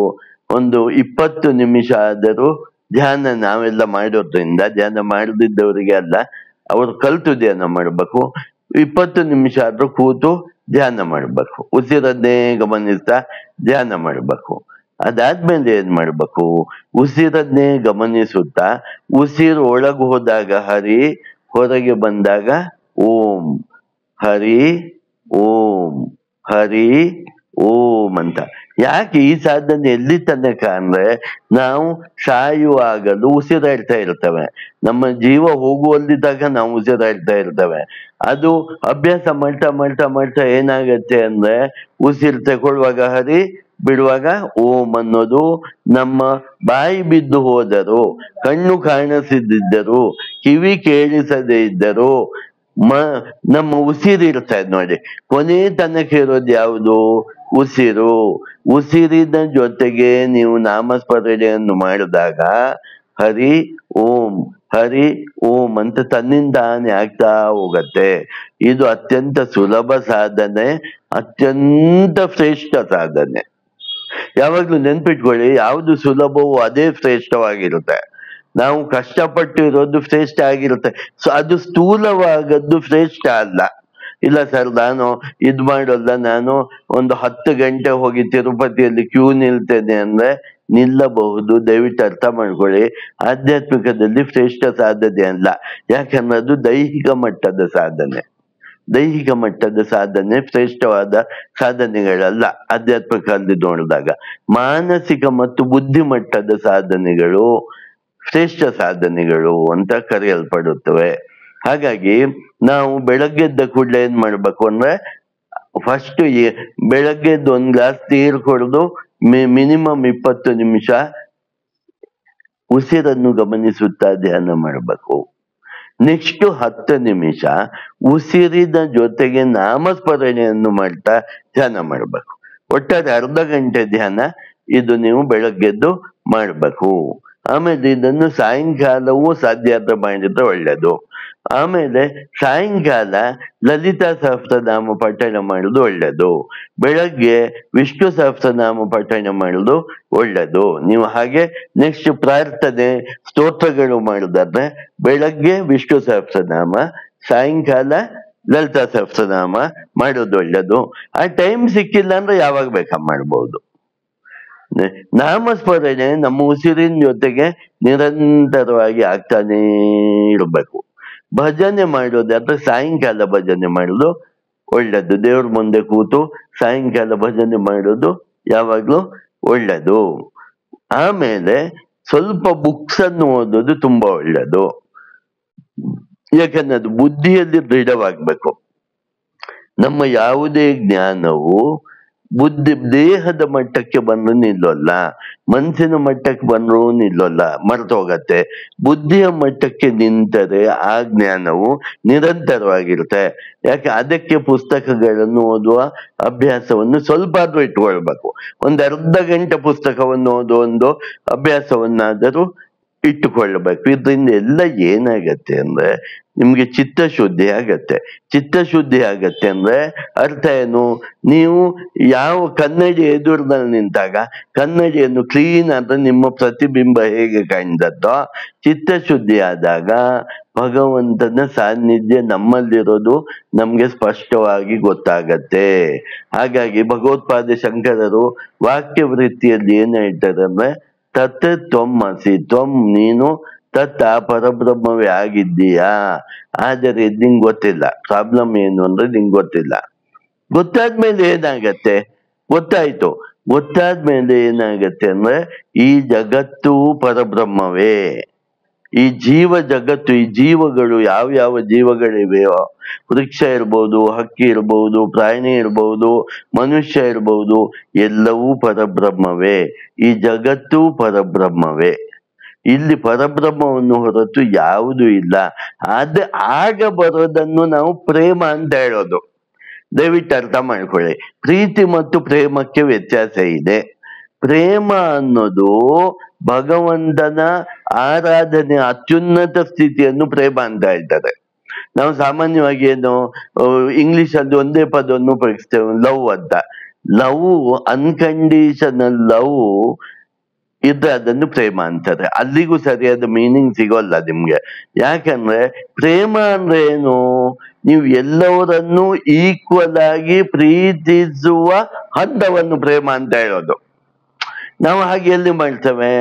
ಒಂದು 20 ನಿಮಿಷ ಆದರೂ ಧ್ಯಾನ ನಾವೆಲ್ಲ ಮಾಡೋದ್ರಿಂದ, ಧ್ಯಾನ ಮಾಡದಿದ್ದವರಿಗೆ ಅಲ್ಲ, ಅವ್ರು ಕಲ್ತು ಧ್ಯಾನ ಮಾಡ್ಬೇಕು. 20 ನಿಮಿಷ ಆದ್ರೂ ಕೂತು ಧ್ಯಾನ ಮಾಡ್ಬೇಕು, ಉಸಿರನ್ನೇ ಗಮನಿಸ್ತಾ ಧ್ಯಾನ ಮಾಡ್ಬೇಕು. ಅದಾದ್ಮೇಲೆ ಏನ್ ಮಾಡ್ಬೇಕು, ಉಸಿರನ್ನೇ ಗಮನಿಸುತ್ತಾ ಉಸಿರು ಒಳಗೆ ಹೋದಾಗ ಹರಿ, ಹೊರಗೆ ಬಂದಾಗ ಓಂ, ಹರಿ ಓಂ, ಹರಿ ಓಂ ಅಂತ. ಯಾಕೆ ಈ ಸಾಧನೆ ಎಲ್ಲಿ ತನಕ ಅಂದ್ರೆ, ನಾವು ಸಾಯುವಾಗಲೂ ಉಸಿರಾಡ್ತಾ ಇರ್ತವೆ, ನಮ್ಮ ಜೀವ ಹೋಗುವಲ್ಲಿದ್ದಾಗ ನಾವು ಉಸಿರಾಡ್ತಾ ಇರ್ತವೆ. ಅದು ಅಭ್ಯಾಸ ಮಾಡ್ತಾ ಮಾಡ್ತಾ ಮಾಡ್ತಾ ಏನಾಗತ್ತೆ ಅಂದ್ರೆ, ಉಸಿರು ತಗೊಳ್ಳುವಾಗ ಹರಿ, ಬಿಡುವಾಗ ಓಂ ಅನ್ನೋದು ನಮ್ಮ ಬಾಯಿ ಬಿದ್ದು ಹೋದರು, ಕಣ್ಣು ಕಾಣಿಸದಿದ್ದರು, ಕಿವಿ ಕೇಳಿಸದೇ ಇದ್ದರು, ನಮ್ಮ ಉಸಿರು ಇರ್ತದೆ ನೋಡಿ, ಕೊನೆ ತನಕ ಇರೋದು ಯಾವುದು? ಉಸಿರು. ಉಸಿರಿನ ಜೊತೆಗೆ ನೀವು ನಾಮಸ್ಮರಣೆಯನ್ನು ಮಾಡಿದಾಗ ಹರಿ ಓಂ, ಹರಿ ಓಂ ಅಂತ ತನ್ನಿಂದಾನೆ ಆಗ್ತಾ ಹೋಗತ್ತೆ. ಇದು ಅತ್ಯಂತ ಸುಲಭ ಸಾಧನೆ, ಅತ್ಯಂತ ಶ್ರೇಷ್ಠ ಸಾಧನೆ. ಯಾವಾಗ್ಲೂ ನೆನ್ಪಿಟ್ಕೊಳ್ಳಿ, ಯಾವುದು ಸುಲಭವೋ ಅದೇ ಶ್ರೇಷ್ಠವಾಗಿರುತ್ತೆ. ನಾವು ಕಷ್ಟಪಟ್ಟಿರೋದು ಶ್ರೇಷ್ಠ ಆಗಿರುತ್ತೆ. ಸೊ ಅದು ಸ್ಥೂಲವಾಗದ್ದು ಶ್ರೇಷ್ಠ ಅಲ್ಲ. ಇಲ್ಲ ಸರ್, ನಾನು ಮಾಡೋಲ್ಲ, ನಾನು ಒಂದು 10 ಗಂಟೆ ಹೋಗಿ ತಿರುಪತಿಯಲ್ಲಿ ಕ್ಯೂ ನಿಲ್ತೇನೆ ಅಂದ್ರೆ ನಿಲ್ಲಬಹುದು. ದಯವಿಟ್ಟು ಅರ್ಥ ಮಾಡ್ಕೊಳ್ಳಿ, ಆಧ್ಯಾತ್ಮಿಕದಲ್ಲಿ ಶ್ರೇಷ್ಠ ಸಾಧನೆ ಅಲ್ಲ. ಯಾಕಂದ್ರೆ ಅದು ದೈಹಿಕ ಮಟ್ಟದ ಸಾಧನೆ. ದೈಹಿಕ ಮಟ್ಟದ ಸಾಧನೆ ಶ್ರೇಷ್ಠವಾದ ಸಾಧನೆಗಳಲ್ಲ. ಆಧ್ಯಾತ್ಮಿಕದಲ್ಲಿ ನೋಡಿದಾಗ ಮಾನಸಿಕ ಮತ್ತು ಬುದ್ಧಿ ಮಟ್ಟದ ಸಾಧನೆಗಳು ಶ್ರೇಷ್ಠ ಸಾಧನೆಗಳು ಅಂತ ಕರೆಯಲ್ಪಡುತ್ತವೆ. ಹಾಗಾಗಿ ನಾವು ಬೆಳಗ್ಗೆದ್ದ ಕೂಡಲೇ ಏನ್ ಮಾಡ್ಬೇಕು ಅಂದ್ರೆ, ಫಸ್ಟ್ ಬೆಳಗ್ಗೆದ್ದು 1 ಗ್ಲಾಸ್ ನೀರು ಕುಡಿದು ಮಿನಿಮಮ್ 20 ನಿಮಿಷ ಉಸಿರನ್ನು ಗಮನಿಸುತ್ತಾ ಧ್ಯಾನ ಮಾಡಬೇಕು. ನೆಕ್ಸ್ಟ್ 10 ನಿಮಿಷ ಉಸಿರಿನ ಜೊತೆಗೆ ನಾಮಸ್ಮರಣೆಯನ್ನು ಮಾಡ್ತಾ ಧ್ಯಾನ ಮಾಡಬೇಕು. ಒಟ್ಟಾರೆ ಅರ್ಧ ಗಂಟೆ ಧ್ಯಾನ ಇದು ನೀವು ಬೆಳಗ್ಗೆದ್ದು ಮಾಡಬೇಕು. ಆಮೇಲೆ ಇದನ್ನು ಸಾಯಂಕಾಲವೂ ಸಾಧ್ಯ ಆದ್ರೆ ಮಾಡಿದ್ರೆ ಒಳ್ಳೇದು. ಆಮೇಲೆ ಸಾಯಂಕಾಲ ಲಲಿತಾ ಸಹಸ್ರನಾಮ ಪಠಣ ಮಾಡುದು ಒಳ್ಳೇದು. ಬೆಳಗ್ಗೆ ವಿಷ್ಣು ಸಹಸ್ರನಾಮ ಪಠಣ ಮಾಡುದು ಒಳ್ಳೇದು. ನೀವು ಹಾಗೆ ನೆಕ್ಸ್ಟ್ ಪ್ರಾರ್ಥನೆ ಸ್ತೋತ್ರಗಳು ಮಾಡುದಾದ್ರೆ ಬೆಳಗ್ಗೆ ವಿಷ್ಣು ಸಹಸ್ರನಾಮ, ಸಾಯಂಕಾಲ ಲಲಿತಾ ಸಹಸ್ರನಾಮ ಮಾಡೋದು ಒಳ್ಳೇದು. ಆ ಟೈಮ್ ಸಿಕ್ಕಿಲ್ಲ ಅಂದ್ರೆ ಯಾವಾಗ ಬೇಕಾ ಮಾಡ್ಬೋದು. ನಾಮಸ್ಮರಣೆ ನಮ್ಮ ಉಸಿರಿನ ಜೊತೆಗೆ ನಿರಂತರವಾಗಿ ಆಗ್ತಾನೇ ಇರಬೇಕು. ಭಜನೆ ಮಾಡೋದಾದ್ರೆ ಸಾಯಂಕಾಲ ಭಜನೆ ಮಾಡೋದು ಒಳ್ಳೇದು. ದೇವ್ರ ಮುಂದೆ ಕೂತು ಸಾಯಂಕಾಲ ಭಜನೆ ಮಾಡೋದು ಯಾವಾಗ್ಲೂ ಒಳ್ಳೇದು. ಆಮೇಲೆ ಸ್ವಲ್ಪ ಬುಕ್ಸ್ ಅನ್ನು ಓದೋದು ತುಂಬಾ ಒಳ್ಳೇದು. ಯಾಕಂದ್ರೆ ಅದು ಬುದ್ಧಿಯಲ್ಲಿ ದೃಢವಾಗ್ಬೇಕು. ನಮ್ಮ ಯಾವುದೇ ಜ್ಞಾನವು ದೇಹದ ಮಟ್ಟಕ್ಕೆ ಬಂದ್ರು ನಿಲ್ಲೋಲ್ಲ, ಮನಸ್ಸಿನ ಮಟ್ಟಕ್ಕೆ ಬಂದ್ರು ನಿಲ್ಲೋಲ್ಲ, ಮರ್ತೋಗತ್ತೆ. ಬುದ್ಧಿಯ ಮಟ್ಟಕ್ಕೆ ನಿಂತರೆ ಆ ಜ್ಞಾನವು ನಿರಂತರವಾಗಿರುತ್ತೆ. ಯಾಕೆ ಅದಕ್ಕೆ ಪುಸ್ತಕಗಳನ್ನು ಓದುವ ಅಭ್ಯಾಸವನ್ನು ಸ್ವಲ್ಪ ಆದ್ರೂ ಇಟ್ಕೊಳ್ಬೇಕು. ಒಂದು ಅರ್ಧ ಗಂಟೆ ಪುಸ್ತಕವನ್ನು ಓದುವ ಒಂದು ಅಭ್ಯಾಸವನ್ನಾದರೂ ಇಟ್ಟುಕೊಳ್ಳಬೇಕು. ಇದರಿಂದ ಎಲ್ಲ ಏನಾಗತ್ತೆ ಅಂದ್ರೆ ನಿಮ್ಗೆ ಚಿತ್ತಶುದ್ಧಿ ಆಗತ್ತೆ. ಚಿತ್ತಶುದ್ಧಿ ಆಗತ್ತೆ ಅಂದ್ರೆ ಅರ್ಥ ಏನು? ನೀವು ಯಾವ ಕನ್ನಡಿ ಎದುರಿನಲ್ಲಿ ನಿಂತಾಗ ಕನ್ನಡಿಯನ್ನು ಕ್ಲೀನ್ ಆದ್ರೆ ನಿಮ್ಮ ಪ್ರತಿಬಿಂಬ ಹೇಗೆ ಕಾಣ್ದತ್ತೋ, ಚಿತ್ತಶುದ್ಧಿ ಆದಾಗ ಭಗವಂತನ ಸಾನ್ನಿಧ್ಯ ನಮ್ಮಲ್ಲಿರೋದು ನಮ್ಗೆ ಸ್ಪಷ್ಟವಾಗಿ ಗೊತ್ತಾಗತ್ತೆ. ಹಾಗಾಗಿ ಭಗವತ್ಪಾದ ಶಂಕರರು ವಾಕ್ಯ ವೃತ್ತಿಯಲ್ಲಿ ಏನ್ ಹೇಳ್ತಾರೆ ಅಂದ್ರೆ, ತತ್ ತ್ವಮಸಿ, ತ್ವಂ ನೀನು, ತತ್ ಆ ಪರಬ್ರಹ್ಮವೇ ಆಗಿದ್ದೀಯಾ. ಆದರೆ ನಿಂಗೆ ಗೊತ್ತಿಲ್ಲ. ಪ್ರಾಬ್ಲಮ್ ಏನು ಅಂದ್ರೆ ನಿಂಗೆ ಗೊತ್ತಿಲ್ಲ. ಗೊತ್ತಾದ್ಮೇಲೆ ಏನಾಗತ್ತೆ? ಗೊತ್ತಾಯ್ತು. ಗೊತ್ತಾದ್ಮೇಲೆ ಏನಾಗತ್ತೆ ಅಂದ್ರೆ ಈ ಜಗತ್ತು ಪರಬ್ರಹ್ಮವೇ. ಈ ಜೀವ ಜಗತ್ತು, ಈ ಜೀವಗಳು ಯಾವ ಜೀವಗಳಿವೆಯೋ, ವೃಕ್ಷ ಇರ್ಬೋದು, ಹಕ್ಕಿ ಇರ್ಬೋದು, ಪ್ರಾಣಿ ಇರ್ಬೋದು, ಮನುಷ್ಯ ಇರ್ಬೋದು, ಎಲ್ಲವೂ ಪರಬ್ರಹ್ಮವೇ. ಈ ಜಗತ್ತು ಪರಬ್ರಹ್ಮವೇ. ಇಲ್ಲಿ ಪರಬ್ರಹ್ಮವನ್ನು ಹೊರತು ಯಾವುದೂ ಇಲ್ಲ. ಆಗ ಬರೋದನ್ನು ನಾವು ಪ್ರೇಮ ಅಂತ ಹೇಳೋದು. ದಯವಿಟ್ಟು ಅರ್ಥ ಮಾಡ್ಕೊಳ್ಳಿ. ಪ್ರೀತಿ ಮತ್ತು ಪ್ರೇಮಕ್ಕೆ ವ್ಯತ್ಯಾಸ ಇದೆ. ಪ್ರೇಮ ಅನ್ನೋದು ಭಗವಂತನ ಆರಾಧನೆ ಅತ್ಯುನ್ನತ ಸ್ಥಿತಿಯನ್ನು ಪ್ರೇಮ ಅಂತ ಹೇಳ್ತಾರೆ. ನಾವು ಸಾಮಾನ್ಯವಾಗಿ ಏನು ಇಂಗ್ಲಿಷ್ ಅಲ್ಲಿ ಒಂದೇ ಪದವನ್ನು ಉಪಯೋಗಿಸ್ತೇವೆ, ಲವ್ ಅಂತ. ಲವ್, ಅನ್ಕಂಡೀಷನಲ್ ಲವ್ ಇದ್ರೆ ಅದನ್ನು ಪ್ರೇಮ ಅಂತಾರೆ. ಅಲ್ಲಿಗೂ ಸರಿಯಾದ ಮೀನಿಂಗ್ ಸಿಗೋಲ್ಲ ನಿಮ್ಗೆ. ಯಾಕಂದ್ರೆ ಪ್ರೇಮ ಅಂದ್ರೆ ಏನು? ನೀವು ಎಲ್ಲವರನ್ನು ಈಕ್ವಲ್ ಆಗಿ ಪ್ರೀತಿಸುವ ಹಂತವನ್ನು ಪ್ರೇಮ ಅಂತ ಹೇಳೋದು. ನಾವು ಹಾಗೆ ಎಲ್ಲಿ ಮಾಡ್ತೇವೆ?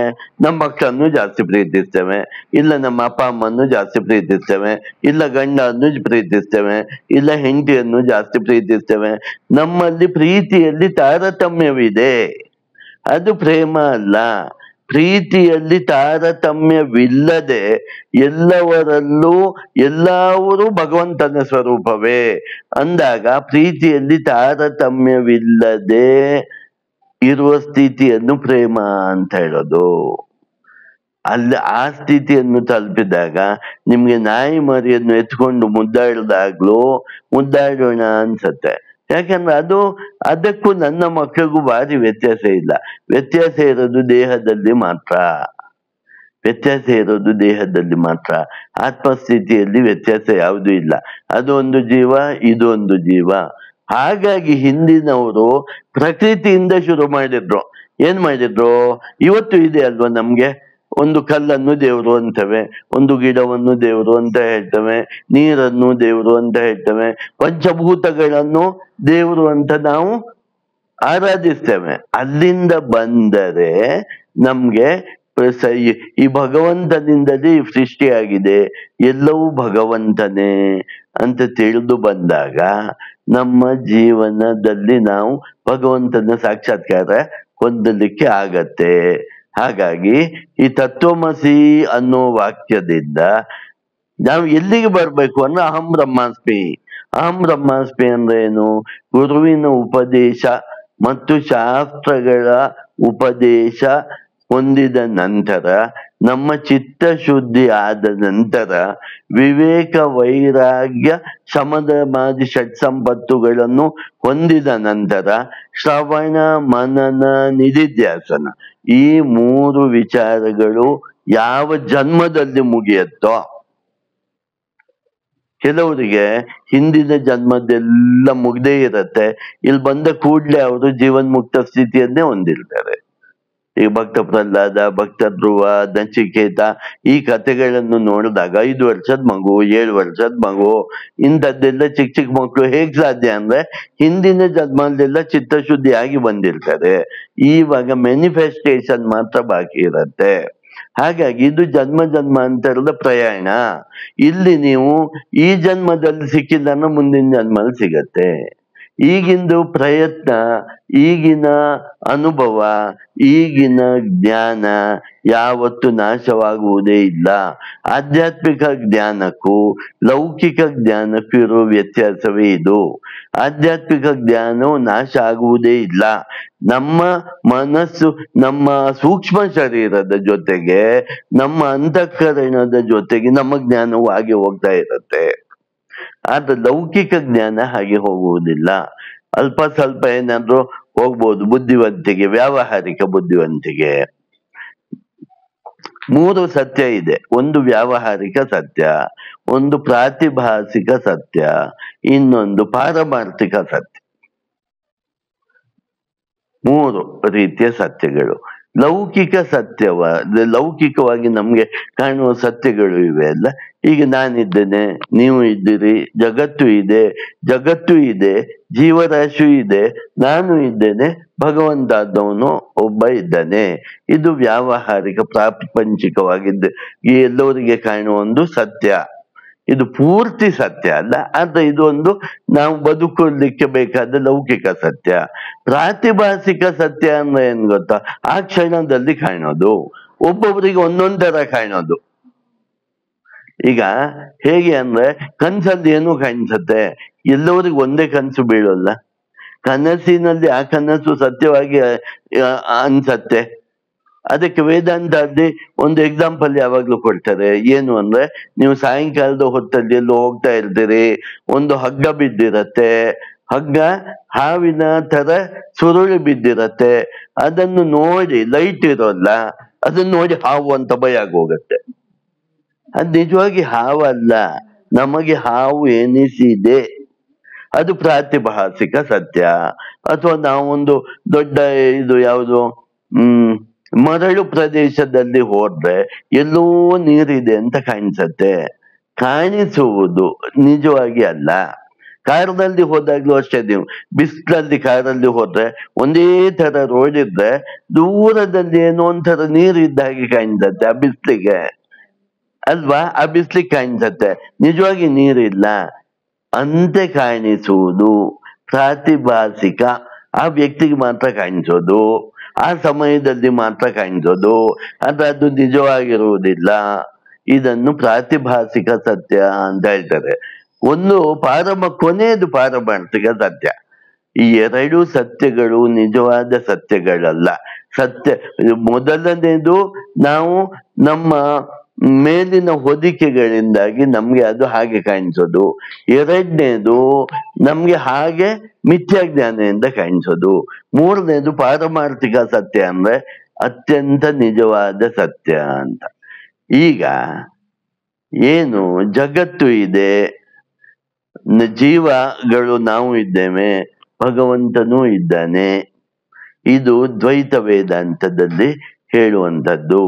ನಮ್ಮ ಮಕ್ಕಳನ್ನು ಜಾಸ್ತಿ ಪ್ರೀತಿಸ್ತೇವೆ, ಇಲ್ಲ ನಮ್ಮ ಅಪ್ಪ ಅಮ್ಮನ್ನು ಜಾಸ್ತಿ ಪ್ರೀತಿಸ್ತೇವೆ, ಇಲ್ಲ ಗಂಡನ್ನು ಪ್ರೀತಿಸ್ತೇವೆ, ಇಲ್ಲ ಹೆಂಡತಿಯನ್ನು ಜಾಸ್ತಿ ಪ್ರೀತಿಸ್ತೇವೆ. ನಮ್ಮಲ್ಲಿ ಪ್ರೀತಿಯಲ್ಲಿ ತಾರತಮ್ಯವಿದೆ. ಅದು ಪ್ರೇಮ ಅಲ್ಲ. ಪ್ರೀತಿಯಲ್ಲಿ ತಾರತಮ್ಯವಿಲ್ಲದೆ ಎಲ್ಲವರಲ್ಲೂ ಎಲ್ಲರೂ ಭಗವಂತನ ಸ್ವರೂಪವೇ ಅಂದಾಗ ಪ್ರೀತಿಯಲ್ಲಿ ತಾರತಮ್ಯವಿಲ್ಲದೆ ಇರುವ ಸ್ಥಿತಿಯನ್ನು ಪ್ರೇಮ ಅಂತ ಹೇಳೋದು. ಅಲ್ಲಿ ಆ ಸ್ಥಿತಿಯನ್ನು ತಲುಪಿದಾಗ ನಿಮ್ಗೆ ನಾಯಿ ಮರಿಯನ್ನು ಎತ್ಕೊಂಡು ಮುದ್ದಾಡಿದಾಗ್ಲೂ ಮುದ್ದಾಡೋಣ ಅನ್ಸತ್ತೆ. ಯಾಕಂದ್ರೆ ಅದಕ್ಕೂ ನನ್ನ ಮಕ್ಕಳಿಗೂ ಭಾರಿ ವ್ಯತ್ಯಾಸ ಇಲ್ಲ. ವ್ಯತ್ಯಾಸ ಇರೋದು ದೇಹದಲ್ಲಿ ಮಾತ್ರ. ವ್ಯತ್ಯಾಸ ಇರೋದು ದೇಹದಲ್ಲಿ ಮಾತ್ರ. ಆತ್ಮಸ್ಥಿತಿಯಲ್ಲಿ ವ್ಯತ್ಯಾಸ ಯಾವುದೂ ಇಲ್ಲ. ಅದು ಒಂದು ಜೀವ, ಇದು ಒಂದು ಜೀವ. ಹಾಗಾಗಿ ಹಿಂದಿನವರು ಪ್ರಕೃತಿಯಿಂದ ಶುರು ಮಾಡಿದ್ರು. ಏನ್ ಮಾಡಿದ್ರು? ಇವತ್ತು ಇದೆ ಅಲ್ವಾ ನಮ್ಗೆ, ಒಂದು ಕಲ್ಲನ್ನು ದೇವರು ಅಂತವೆ, ಒಂದು ಗಿಡವನ್ನು ದೇವರು ಅಂತ ಹೇಳ್ತವೆ, ನೀರನ್ನು ದೇವರು ಅಂತ ಹೇಳ್ತವೆ, ಪಂಚಭೂತಗಳನ್ನು ದೇವರು ಅಂತ ನಾವು ಆರಾಧಿಸ್ತೇವೆ. ಅಲ್ಲಿಂದ ಬಂದರೆ ನಮ್ಗೆ ಈ ಭಗವಂತನಿಂದಲೇ ಈ ಸೃಷ್ಟಿಯಾಗಿದೆ, ಎಲ್ಲವೂ ಭಗವಂತನೇ ಅಂತ ತಿಳಿದು ಬಂದಾಗ ನಮ್ಮ ಜೀವನದಲ್ಲಿ ನಾವು ಭಗವಂತನ ಸಾಕ್ಷಾತ್ಕಾರ ಹೊಂದಲಿಕ್ಕೆ ಆಗತ್ತೆ. ಹಾಗಾಗಿ ಈ ತತ್ವಮಸಿ ಅನ್ನೋ ವಾಕ್ಯದಿಂದ ನಾವು ಎಲ್ಲಿಗೆ ಬರ್ಬೇಕು ಅಂದ್ರೆ ಅಹಂ ಬ್ರಹ್ಮಾಸ್ಮಿ. ಅಹಂ ಬ್ರಹ್ಮಾಸ್ಮಿ ಅಂದ್ರೆ ಏನು? ಗುರುವಿನ ಉಪದೇಶ ಮತ್ತು ಶಾಸ್ತ್ರಗಳ ಉಪದೇಶ ಹೊಂದಿದ ನಂತರ, ನಮ್ಮ ಚಿತ್ತ ಶುದ್ಧಿ ಆದ ನಂತರ, ವಿವೇಕ ವೈರಾಗ್ಯ ಶಮದಮಾದಿ ಷಟ್ ಸಂಪತ್ತುಗಳನ್ನು ಹೊಂದಿದ ನಂತರ, ಶ್ರವಣ ಮನನ ನಿಧಿಧ್ಯಾಸನ, ಈ 3 ವಿಚಾರಗಳು ಯಾವ ಜನ್ಮದಲ್ಲಿ ಮುಗಿಯತ್ತೋ, ಕೆಲವರಿಗೆ ಹಿಂದಿನ ಜನ್ಮದೆಲ್ಲ ಮುಗ್ದೇ ಇರತ್ತೆ, ಇಲ್ಲಿ ಬಂದ ಕೂಡ್ಲೆ ಅವರು ಜೀವನ್ಮುಕ್ತ ಸ್ಥಿತಿಯನ್ನೇ ಹೊಂದಿರ್ತಾರೆ. ಈ ಭಕ್ತ ಪ್ರಹ್ಲಾದ, ಭಕ್ತ ಧ್ರುವ, ನಚಿಕೇತ ಈ ಕಥೆಗಳನ್ನು ನೋಡಿದಾಗ 5 ವರ್ಷದ ಮಗು, 7 ವರ್ಷದ ಮಗು, ಇಂಥದ್ದೆಲ್ಲ ಚಿಕ್ಕ ಚಿಕ್ಕ ಮಕ್ಕಳು ಹೇಗ್ ಸಾಧ್ಯ ಅಂದ್ರೆ ಹಿಂದಿನ ಜನ್ಮದಲ್ಲೆಲ್ಲ ಚಿತ್ತಶುದ್ಧಿ ಆಗಿ ಬಂದಿರ್ತಾರೆ. ಇವಾಗ ಮ್ಯಾನಿಫೆಸ್ಟೇಷನ್ ಮಾತ್ರ ಬಾಕಿ ಇರತ್ತೆ. ಹಾಗಾಗಿ ಇದು ಜನ್ಮ ಜನ್ಮಾಂತರದ ಪ್ರಯಾಣ. ಇಲ್ಲಿ ನೀವು ಈ ಜನ್ಮದಲ್ಲಿ ಸಿಕ್ಕಿಲ್ಲ ಅಂದ್ರೆ ಮುಂದಿನ ಜನ್ಮದಲ್ಲಿ ಸಿಗತ್ತೆ. ಈಗಿಂದು ಪ್ರಯತ್ನ, ಈಗಿನ ಅನುಭವ, ಈಗಿನ ಜ್ಞಾನ ಯಾವತ್ತು ನಾಶವಾಗುವುದೇ ಇಲ್ಲ. ಆಧ್ಯಾತ್ಮಿಕ ಜ್ಞಾನಕ್ಕೂ ಲೌಕಿಕ ಜ್ಞಾನಕ್ಕೂ ಇರೋ ವ್ಯತ್ಯಾಸವೇ ಇದು. ಆಧ್ಯಾತ್ಮಿಕ ಜ್ಞಾನವು ನಾಶ ಆಗುವುದೇ ಇಲ್ಲ. ನಮ್ಮ ಮನಸ್ಸು, ನಮ್ಮ ಸೂಕ್ಷ್ಮ ಶರೀರದ ಜೊತೆಗೆ, ನಮ್ಮ ಅಂತಃಕರಣದ ಜೊತೆಗೆ ನಮ್ಮ ಜ್ಞಾನವು ಹಾಗೆ ಹೋಗ್ತಾ ಇರುತ್ತೆ. ಆದ್ರೆ ಲೌಕಿಕ ಜ್ಞಾನ ಹಾಗೆ ಹೋಗುವುದಿಲ್ಲ. ಅಲ್ಪ ಸ್ವಲ್ಪ ಏನಾದ್ರು ಹೋಗ್ಬೋದು ಬುದ್ಧಿವಂತಿಕೆ, ವ್ಯಾವಹಾರಿಕ ಬುದ್ಧಿವಂತಿಕೆ. 3 ಸತ್ಯ ಇದೆ. ಒಂದು ವ್ಯಾವಹಾರಿಕ ಸತ್ಯ, ಒಂದು ಪ್ರಾತಿಭಾಸಿಕ ಸತ್ಯ, ಇನ್ನೊಂದು ಪಾರಮಾರ್ಥಿಕ ಸತ್ಯ. 3 ರೀತಿಯ ಸತ್ಯಗಳು. ಲೌಕಿಕ ಲೌಕಿಕವಾಗಿ ನಮ್ಗೆ ಕಾಣುವ ಸತ್ಯಗಳು ಇವೆ ಅಲ್ಲ. ಈಗ ನಾನಿದ್ದೇನೆ, ನೀವು ಇದ್ದೀರಿ, ಜಗತ್ತು ಇದೆ, ಜೀವರಾಶಿ ಇದೆ, ನಾನು ಇದ್ದೇನೆ, ಭಗವಂತ ಆದವನು ಒಬ್ಬ ಇದ್ದಾನೆ. ಇದು ವ್ಯಾವಹಾರಿಕ ಪ್ರಾಪಂಚಿಕವಾಗಿದ್ದ ಈ ಎಲ್ಲರಿಗೆ ಕಾಣುವ ಒಂದು ಸತ್ಯ. ಇದು ಪೂರ್ತಿ ಸತ್ಯ ಅಲ್ಲ, ಆದ್ರೆ ಇದೊಂದು ನಾವು ಬದುಕಲಿಕ್ಕೆ ಬೇಕಾದ ಲೌಕಿಕ ಸತ್ಯ. ಪ್ರಾತಿಭಾಸಿಕ ಸತ್ಯ ಅಂದ್ರೆ ಏನ್ ಗೊತ್ತಾ? ಆ ಕ್ಷಣದಲ್ಲಿ ಕಾಣೋದು, ಒಬ್ಬೊಬ್ಬರಿಗೆ ಒಂದೊಂದ್ ತರ ಕಾಣೋದು. ಈಗ ಹೇಗೆ ಅಂದ್ರೆ ಕನ್ಸಲ್ಲಿ ಏನು ಕಾಣಿಸುತ್ತೆ, ಎಲ್ಲರಿಗೂ ಒಂದೇ ಕನಸು ಬೀಳೋಲ್ಲ. ಕನಸಿನಲ್ಲಿ ಆ ಕನಸು ಸತ್ಯವಾಗಿ ಅನ್ಸತ್ತೆ. ಅದಕ್ಕೆ ವೇದಾಂತದಲ್ಲಿ ಒಂದು ಎಕ್ಸಾಂಪಲ್ ಯಾವಾಗ್ಲೂ ಕೊಡ್ತಾರೆ. ಏನು ಅಂದ್ರೆ, ನೀವು ಸಾಯಂಕಾಲದ ಹೊತ್ತಲ್ಲಿ ಎಲ್ಲೋ ಹೋಗ್ತಾ ಇರ್ತೀರಿ, ಒಂದು ಹಗ್ಗ ಬಿದ್ದಿರತ್ತೆ, ಹಗ್ಗ ಹಾವಿನ ತರ ಸುರುಳಿ ಬಿದ್ದಿರತ್ತೆ. ಅದನ್ನು ನೋಡಿ, ಲೈಟ್ ಇರೋಲ್ಲ, ಅದನ್ನ ನೋಡಿ ಹಾವು ಅಂತ ಭಯ ಆಗೋಗತ್ತೆ. ಅದು ನಿಜವಾಗಿ ಹಾವಲ್ಲ, ನಮಗೆ ಹಾವು ಎನಿಸಿದೆ. ಅದು ಪ್ರಾತಿಭಾಸಿಕ ಸತ್ಯ. ಅಥವಾ ನಾವೊಂದು ದೊಡ್ಡ ಇದು ಯಾವುದು ಮರಳು ಪ್ರದೇಶದಲ್ಲಿ ಹೋದ್ರೆ ಎಲ್ಲೋ ನೀರಿದೆ ಅಂತ ಕಾಣಿಸತ್ತೆ. ಕಾಣಿಸುವುದು ನಿಜವಾಗಿ ಅಲ್ಲ. ಕಾರಲ್ಲಿ ಹೋದಾಗ್ಲೂ ಅಷ್ಟೇ, ನೀವು ಬಿಸಿಲಲ್ಲಿ ಕಾರಲ್ಲಿ ಹೋದ್ರೆ ಒಂದೇ ತರ ರೋಡ್ ಇದ್ರೆ ದೂರದಲ್ಲಿ ಏನೋ ಒಂಥರ ನೀರು ಇದ್ದ ಹಾಗೆ ಕಾಣಿಸತ್ತೆ ಆ ಬಿಸಿಲಿಗೆ ಅಲ್ವಾ. ಆ ಬಿಸಿಲಿಗೆ ಕಾಣಿಸತ್ತೆ, ನಿಜವಾಗಿ ನೀರಿಲ್ಲ. ಅಂತೆ ಕಾಣಿಸುವುದು ಪ್ರಾತಿಭಾಸಿಕ. ಆ ವ್ಯಕ್ತಿಗೆ ಮಾತ್ರ ಕಾಣಿಸೋದು, ಆ ಸಮಯದಲ್ಲಿ ಮಾತ್ರ ಕಾಣಿಸೋದು, ಅದು ನಿಜವಾಗಿರುವುದಿಲ್ಲ. ಇದನ್ನು ಪ್ರಾತಿಭಾಸಿಕ ಸತ್ಯ ಅಂತ ಹೇಳ್ತಾರೆ. ಒಂದು ಕೊನೆಯದು ಪಾರಮಾರ್ಥಿಕ ಸತ್ಯ. ಈ 2 ಸತ್ಯಗಳು ನಿಜವಾದ ಸತ್ಯಗಳಲ್ಲ. ಮೊದಲನೇದು ನಾವು ನಮ್ಮ ಮೇಲಿನ ಹೊದಿಕೆಗಳಿಂದಾಗಿ ನಮ್ಗೆ ಅದು ಹಾಗೆ ಕಾಣಿಸೋದು. 2ನೇದು ನಮ್ಗೆ ಹಾಗೆ ಮಿಥ್ಯಾಜ್ಞಾನದಿಂದ ಕಾಣಿಸೋದು. 3ನೇದು ಪಾರಮಾರ್ಥಿಕ ಸತ್ಯ ಅಂದ್ರೆ ಅತ್ಯಂತ ನಿಜವಾದ ಸತ್ಯ ಅಂತ. ಈಗ ಏನು ಜಗತ್ತು ಇದೆ, ಜೀವಗಳು ನಾವು ಇದ್ದೇವೆ, ಭಗವಂತನೂ ಇದ್ದಾನೆ. ಇದು ದ್ವೈತ ವೇದಾಂತದಲ್ಲಿ ಹೇಳುವಂಥದ್ದು.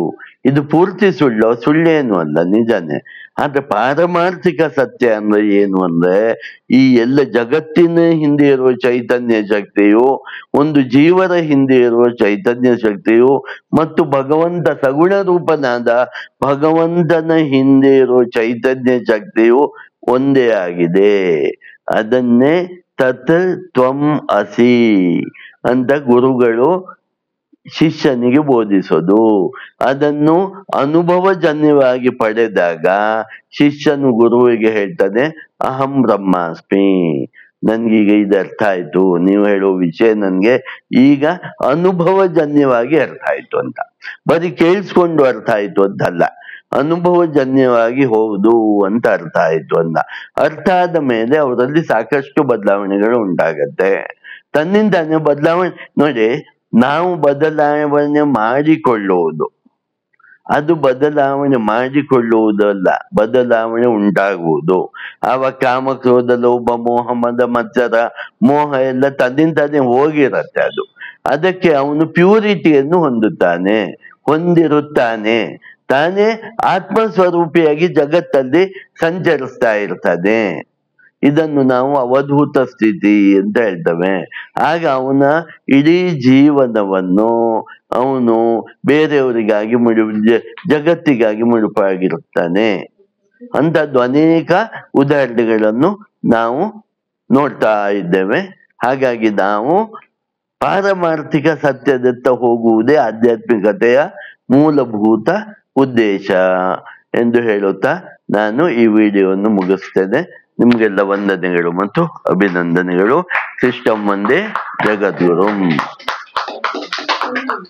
ಇದು ಪೂರ್ತಿ ಸುಳ್ಳೇನು ಅಲ್ಲ, ನಿಜಾನೇ. ಆದ್ರೆ ಪಾರಮಾರ್ಥಿಕ ಸತ್ಯ ಅಂದ್ರೆ ಏನು ಅಂದ್ರೆ, ಈ ಎಲ್ಲ ಜಗತ್ತಿನ ಹಿಂದೆ ಇರುವ ಚೈತನ್ಯ ಶಕ್ತಿಯು, ಒಂದು ಜೀವದ ಹಿಂದೆ ಇರುವ ಚೈತನ್ಯ ಶಕ್ತಿಯು, ಮತ್ತು ಭಗವಂತ ಸಗುಣ ರೂಪನಾದ ಭಗವಂತನ ಹಿಂದೆ ಇರುವ ಚೈತನ್ಯ ಶಕ್ತಿಯು ಒಂದೇ ಆಗಿದೆ. ಅದನ್ನೇ ತತ್ ತ್ವಂ ಅಸಿ ಅಂತ ಗುರುಗಳು ಶಿಷ್ಯನಿಗೆ ಬೋಧಿಸೋದು. ಅದನ್ನು ಅನುಭವಜನ್ಯವಾಗಿ ಪಡೆದಾಗ ಶಿಷ್ಯನು ಗುರುವಿಗೆ ಹೇಳ್ತಾನೆ, ಅಹಂ ಬ್ರಹ್ಮಾಸ್ಮಿ, ನನ್ಗೀಗ ಇದು ಅರ್ಥ ಆಯ್ತು, ನೀವು ಹೇಳೋ ವಿಷಯ ನನ್ಗೆ ಈಗ ಅನುಭವಜನ್ಯವಾಗಿ ಅರ್ಥ ಆಯ್ತು ಅಂತ. ಬರೀ ಕೇಳಿಸ್ಕೊಂಡು ಅರ್ಥ ಆಯ್ತು ಅಂತಲ್ಲ, ಅನುಭವಜನ್ಯವಾಗಿ ಹೌದು ಅಂತ ಅರ್ಥ ಆಯ್ತು ಅಂತ. ಅರ್ಥ ಆದ ಮೇಲೆ ಅವರಲ್ಲಿ ಸಾಕಷ್ಟು ಬದಲಾವಣೆಗಳು ಉಂಟಾಗತ್ತೆ. ತನ್ನಿಂದಾನೆ ಬದಲಾವಣೆ ನೋಡಿ, ನಾವು ಬದಲಾವಣೆ ಮಾಡಿಕೊಳ್ಳುವುದು, ಅದು ಬದಲಾವಣೆ ಮಾಡಿಕೊಳ್ಳುವುದಲ್ಲ, ಬದಲಾವಣೆ ಉಂಟಾಗುವುದು. ಆವಾಗ ಕಾಮ ಕ್ರೋಧ ಲೋಭ ಮೋಹ ಮದ ಮತ್ಸರ ಮೋಹ ಎಲ್ಲ ತನ್ನಿಂದಾನೆ ಹೋಗಿರತ್ತೆ. ಅದಕ್ಕೆ ಅವನು ಪ್ಯೂರಿಟಿಯನ್ನು ಹೊಂದಿರುತ್ತಾನೆ. ತಾನೇ ಆತ್ಮಸ್ವರೂಪಿಯಾಗಿ ಜಗತ್ತಲ್ಲಿ ಸಂಚರಿಸ್ತಾ ಇರ್ತಾನೆ. ಇದನ್ನು ನಾವು ಅವಧೂತ ಸ್ಥಿತಿ ಅಂತ ಹೇಳ್ತೇವೆ. ಆಗ ಅವನ ಇಡೀ ಜೀವನವನ್ನು ಅವನು ಬೇರೆಯವರಿಗಾಗಿ ಜಗತ್ತಿಗಾಗಿ ಮುಡುಪಾಗಿರುತ್ತಾನೆ. ಅಂಥದ್ದು ಅನೇಕ ಉದಾಹರಣೆಗಳನ್ನು ನಾವು ನೋಡ್ತಾ ಇದ್ದೇವೆ. ಹಾಗಾಗಿ ನಾವು ಪಾರಮಾರ್ಥಿಕ ಸತ್ಯದತ್ತ ಹೋಗುವುದೇ ಆಧ್ಯಾತ್ಮಿಕತೆಯ ಮೂಲಭೂತ ಉದ್ದೇಶ ಎಂದು ಹೇಳುತ್ತಾ ನಾನು ಈ ವಿಡಿಯೋವನ್ನು ಮುಗಿಸ್ತೇನೆ. ನಿಮ್ಗೆಲ್ಲ ವಂದನೆಗಳು ಮತ್ತು ಅಭಿನಂದನೆಗಳು. ಸಿಸ್ಟಮ್ ಒಂದೇ, ಜಗದ್ಗುರು.